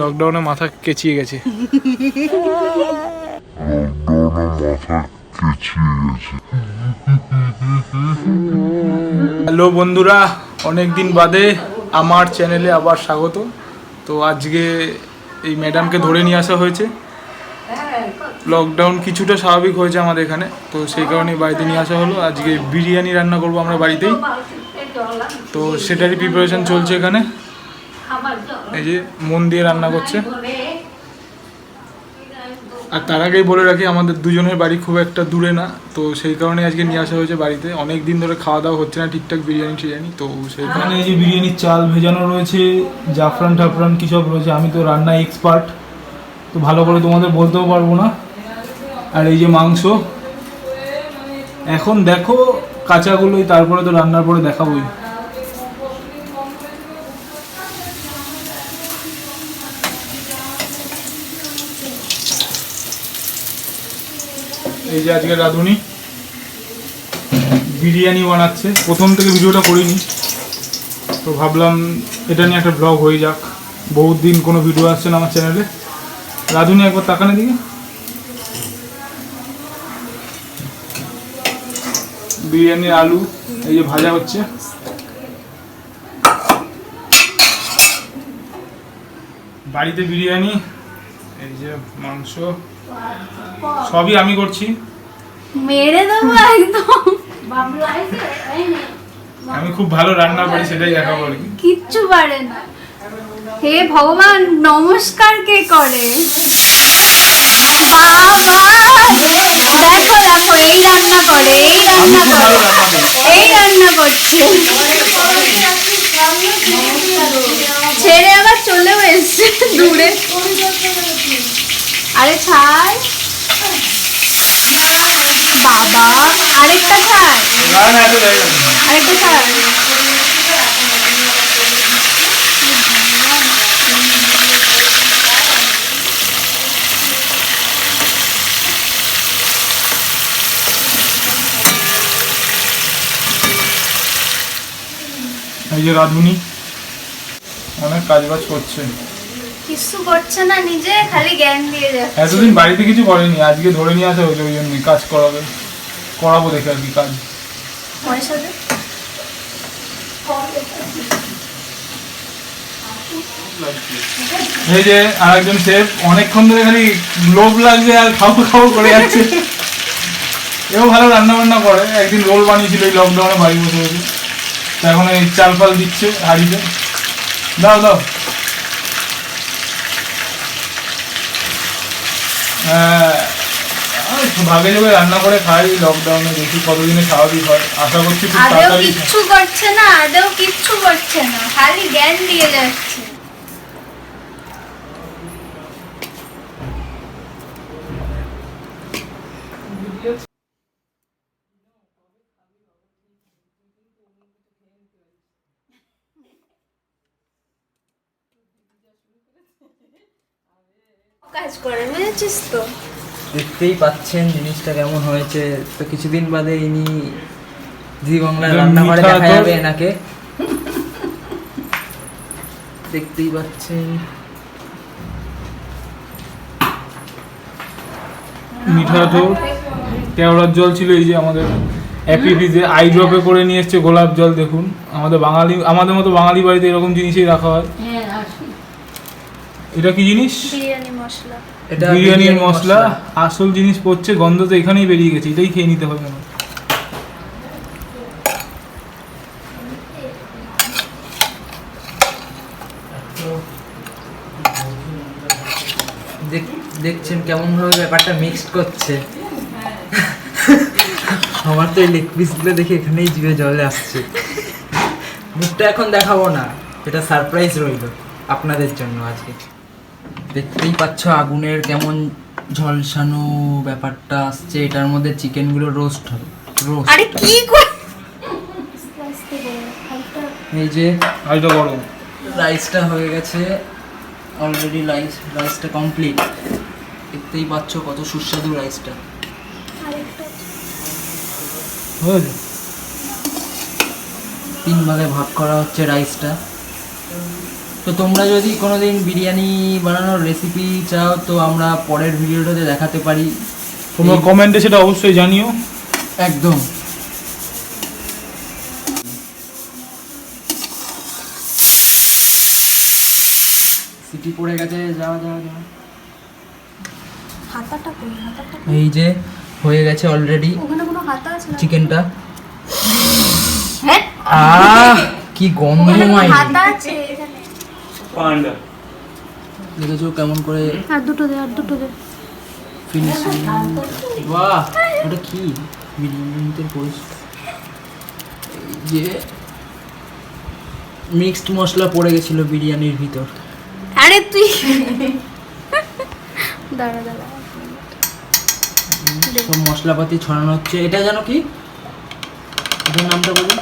লকডাউনে মাথা কেচিয়ে গেছে। হ্যালো বন্ধুরা, অনেক দিন বাদে আমার চ্যানেলে আবার স্বাগত। তো আজকে এই ম্যাডামকে ধরে নিয়ে আসা হয়েছে। লকডাউন কিছুটা স্বাভাবিক হয়েছে আমাদের এখানে, তো সেই কারণে বাড়িতে নিয়ে আসা হলো। আজকে বিরিয়ানি রান্না করবো আমরা বাড়িতেই, তো সেটারই প্রিপারেশন চলছে এখানে। এই যে মন দিয়ে রান্না করছে। আর তার আগেই বলে রাখি, আমাদের দুজনের বাড়ি খুব একটা দূরে না, তো সেই কারণে আজকে নিয়ে আসা হয়েছে বাড়িতে। অনেক দিন ধরে খাওয়া দাওয়া হচ্ছে না ঠিকঠাক বিরিয়ানি, তো সেইখানে এই যে বিরিয়ানির চাল ভেজানো রয়েছে, জাফরান টাফরান কী সব রয়েছে। আমি তো রান্নায় এক্সপার্ট, তো ভালো করে তোমাদের বলতেও পারবো না। আর এই যে মাংস, এখন দেখো কাঁচাগুলোই, তারপরে তো রান্নার পরে দেখাবোই। এই যে আজকে রাঁধুনি বিরিয়ানি বানাচ্ছে। প্রথম থেকে ভিডিওটা করিনি, তো ভাবলাম এটা নিয়ে একটা ব্লগ হয়ে যাক। বহুত দিন কোনো ভিডিও আসছে না আমার চ্যানেলে। রাঁধুনি একবার তাকানোর দিকে। বিরিয়ানির আলু এই যে ভাজা হচ্ছে। বাড়িতে বিরিয়ানি, এই যে মাংস, সবই আমি করছি। মেরে দেবো একদম। আমি খুব ভালো রান্না করি, সেটাই দেখাবো আর কি। কিচ্ছু পারে না। হে ভগবান, নমস্কার কে করে? দেখো দেখো, এই রান্না করে, এই রান্না করে, এই রান্না করছে। ছেড়ে আবার চলেও এসছে দূরে। আরে ছাড় বাবা, আরেকটা ছাড়, আরেকটা ছাড়। এই যে রাঁধুনি অনেক কাজবাজ করছে, কিছু করছে না, নিজে খালি জ্ঞান দিয়ে যাচ্ছে। এতদিন বাড়িতে কিছু করেনি, আজকে ধরে নিয়ে আসা হয়েছে, ওই জন্যই কাজ করাবো দেখে আর কি কাজ। পয়সা দে। এই যে আরেকজন শেফ, অনেকক্ষণ ধরে খালি লোভ লাগছে আর খাবো খাবো করে যাচ্ছে। এও ভালো রান্না বান্না করে। একদিন রোল বানিয়েছিল এই লকডাউনে বাড়ি বসে বসে, তো এখন এই চাল ফাল দিচ্ছে হাঁড়িতে। দাও দাও। ভাগে যোগে রান্না করে খাই লকডাউনে, দেখি কতদিনে স্বাভাবিক হয়। আশা করছি খুব আদেও তাড়াতাড়ি। কিচ্ছু করছে না, আদেও কিচ্ছু করছে না, খালি জ্ঞান দিয়ে যাচ্ছে। কাজ করে, বুঝেছিস তো? দেখতেই পাচ্ছেন জিনিসটা কেমন হয়েছে। তো কিছুদিন বাদে ইনি জি বাংলার একদম রান্নাঘরে মিঠা দেখা তো। যাবে এনাকে। দেখতেই পাচ্ছেন মিঠা তো কেওড়ার জল ছিল, এই যে আমাদের অ্যাপিভিজে আই ড্রপে করে নিয়ে এসছে গোলাপ জল। দেখুন, আমাদের মতো বাঙালি বাড়িতে এরকম জিনিসই রাখা হয়। এটা কি জিনিস? বিরিয়ানি মশলা। এটা বিরিয়ানির মশলা। আসল জিনিস পড়ছে, গন্ধ তো এখানেই বেরিয়ে গেছে, এটাই খেয়ে নিতে হবে না। দেখছেন কেমন ভাবে ব্যাপারটা মিক্সড করছে। আমার তো এই লেগ পিসগুলো দেখে এখানেই জিভে জলে আসছে। মুখটা এখন দেখাবো না, এটা সারপ্রাইজ রইল আপনাদের জন্য আজকে। দেখতেই পাচ্ছ আগুনের কেমন ঝলসানো ব্যাপারটা আসছে। এটার মধ্যে চিকেনগুলো রোস্ট হবে। রোস্ট। আরে কি কর? এই যে আইটা গরম। রাইসটা হয়ে গেছে অলরেডি। রাইসটা কমপ্লিট। দেখতেই পাচ্ছ কত সুস্বাদু রাইসটা হয়েছে। 3 ভাগে ভাগ করা হচ্ছে রাইসটা। তো তো তোমরা যদি কোনোদিন বিরিয়ানি বানানোর রেসিপি চাও তো আমরা পরের ভিডিওটাতে দেখাতে পারি। তোমরা কমেন্টে সেটা অবশ্যই জানিও। একদম। সিটি পড়ে গেছে, যাওয়া যাওয়া যাওয়া। হাতাটা কই? হাতাটা কই? এই যে হয়ে গেছে অলরেডি ওখানে কোনো হাতা আছে না? চিকেনটা। হ্যাঁ, কি গন্ধ ওখানে কোনো মাই। হাতা আছে এখানে। পান্ডা দেখেছো কেমন করে আর দুটো দে, আর দুটো দে। ফিনিশিং। বাহ, ওটা কি বিরিয়ানিতে করেছে? এই যে মিক্সড মশলা পড়ে গেছিল বিরিয়ানির ভিতর। আরে তুই দাঁড়া দাঁড়া। সব মশলাপাতি ছড়ানো হচ্ছে। এটা জানো কি, এটার নামটা বলি।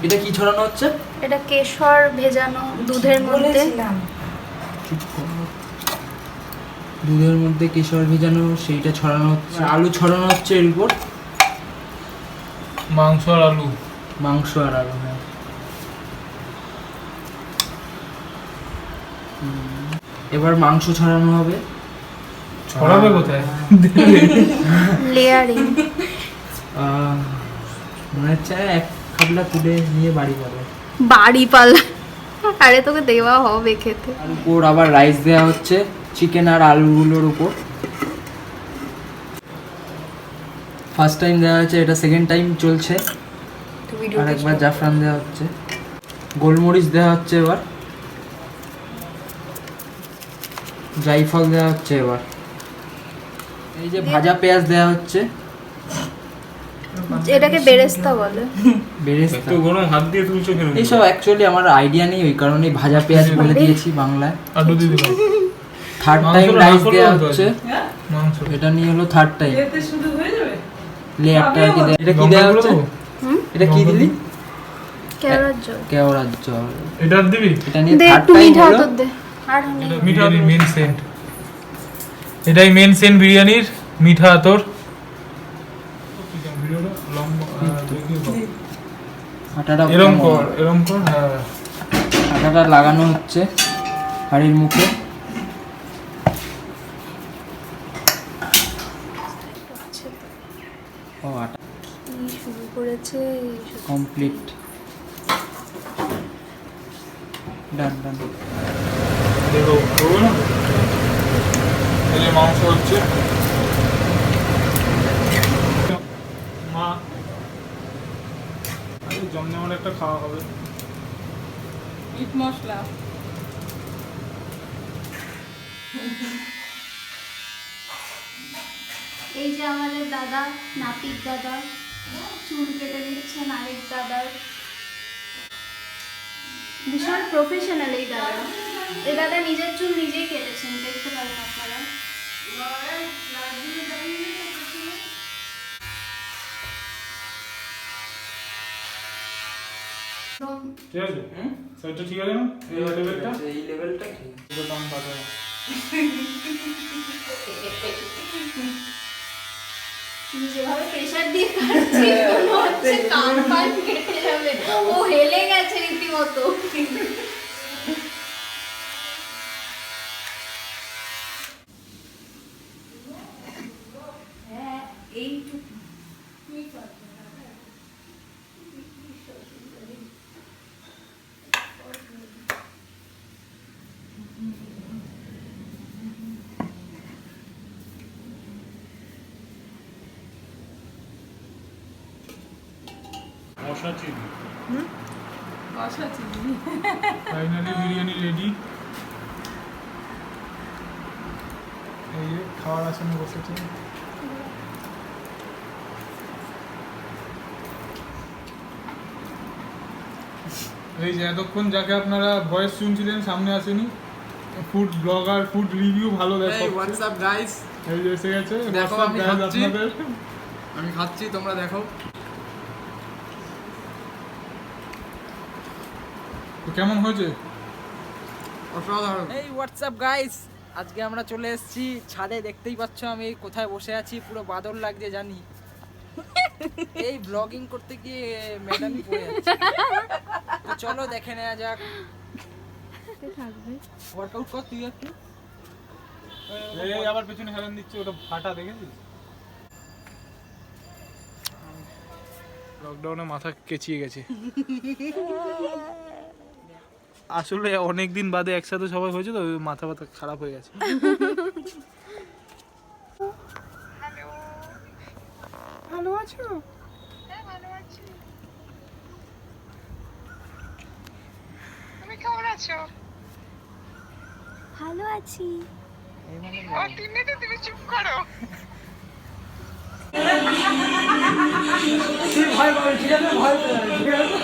এটা কি ছড়ানো হচ্ছে? এটা কেশর ভেজানো দুধের মধ্যে। দুধের মধ্যে কেশর ভেজানো, সেইটা ছড়ানো হচ্ছে। আলু ছড়ানো হচ্ছে এর উপর। মাংস আর আলু। মাংস আর আলু, হ্যাঁ। এবার মাংস ছড়ানো হবে। ছড়াবে কোথায়? লেয়ারিং। মনে হচ্ছে এক খাবলা তুলে নিয়ে বাড়ি যাবে। বাড়ি পালা। আরে তোকে দেওয়া হবে খেতে। আর উপর আবার রাইস দেওয়া হচ্ছে চিকেন আর আলুগুলোর উপর। ফার্স্ট টাইম দেওয়া হচ্ছে, এটা সেকেন্ড টাইম চলছে। আর একবার জাফরান দেওয়া হচ্ছে, গোলমরিচ দেওয়া হচ্ছে, এবার জায়ফল দেওয়া হচ্ছে। এবার এই যে ভাজা পেঁয়াজ দেওয়া হচ্ছে। এটাকে বেরেস্তা বলে। বেরেস্তা। তো গরম হাত দিয়ে তুলছো কেন? এইসব অ্যাকচুয়ালি আমার আইডিয়া নেই, ওই কারণেই ভাজা পেঁয়াজ বলে দিয়েছি বাংলায়। আলু দিয়ে দিলাম। থার্ড মাংস টাইম না, রাইস মাংস দেওয়া বলতে হচ্ছে। মাংস। এটা নিয়ে হলো থার্ড টাইম। লেয়ারটা আর কি এটা কি দেওয়া হচ্ছে? হুম, এটা কি দিলি? কেওড়ার জল। কেওড়ার জল। এটা দিবি? এটা নিয়ে দে থার্ড একটু টাইম মিঠা হলো। তোর দে। আর নেই। মিঠা মেন সেন্ট। এটাই মেন সেন্ট বিরিয়ানির, মিঠা আতর। আটাটা এরম কর, এরম কর। হ্যাঁ, আটাটা লাগানো হচ্ছে হাড়ির মুখে। ও আটা কি শুরু করেছে? কমপ্লিট। ডান ডান। দেখো করবো না? এই যে মাংস হচ্ছে। মা আরে জমজমাট একটা খাওয়া হবে। ইট মশলা এই যে আমাদের দাদা, নাপিত দাদা চুল কেটে দিচ্ছেন আরেক দাদার। ভীষণ প্রফেশনাল এই দাদা। এই দাদা নিজের চুল নিজেই কেটেছেন, দেখতে পারেন আপনারা। ঠিক আছে? সেটা ঠিক আছে না? এই লেভেলটা? এই লেভেলটা ঠিক। এটা দাম পাবে। তুমি যেভাবে প্রেসার দিয়ে কাটছিস মনে হচ্ছে কান ফান কেটে যাবে। ও হেলে গেছে রীতিমতো। মশলা চিনি। মশলা চিনি ফাইনালি বিরিয়ানি রেডি। এই যে খাওয়ার আসনে বসেছে। এই যে এতক্ষণ যাকে আপনারা ভয়েস শুনছিলেন সামনে আসেনি, ফুড ব্লগার, ফুড রিভিউ ভালো দেয় সব। হোয়াটসঅ্যাপ গাইস, এই যে এসে গেছে। দেখো WhatsApp আমি guys খাচ্ছি। আপনাদের। আমি খাচ্ছি, তোমরা দেখো। তো কেমন হয়েছে? অসাধারণ। এই হোয়াটসঅ্যাপ গাইস, আজকে আমরা চলে এসেছি ছাদে। দেখতেই পাচ্ছ আমি কোথায় বসে আছি, পুরো বাদর লাগছে জানি। এই ব্লগিং করতে গিয়ে ম্যাডামই পড়ে যাচ্ছে। চলো দেখে নেওয়া যাক। ওয়ার্কআউট কর তুই একটু। এই আবার পেছনে হেলান দিচ্ছে, ওটা ফাটা দেখেছিস? লকডাউনে মাথা কেচিয়ে গেছে। আসলে অনেক দিন বাদে একসাথে সবাই হয়েছে তো ওই মাথা ব্যথা খারাপ হয়ে গেছে। ভালো আছো? হ্যাঁ ভালো আছি। তুমি কেমন আছো? ভালো আছি। ও তিন্নিতে তুমি চুপ করো। তুই ভয় পাবি, ঠিক আছে? ভয় পাবি, ঠিক আছে?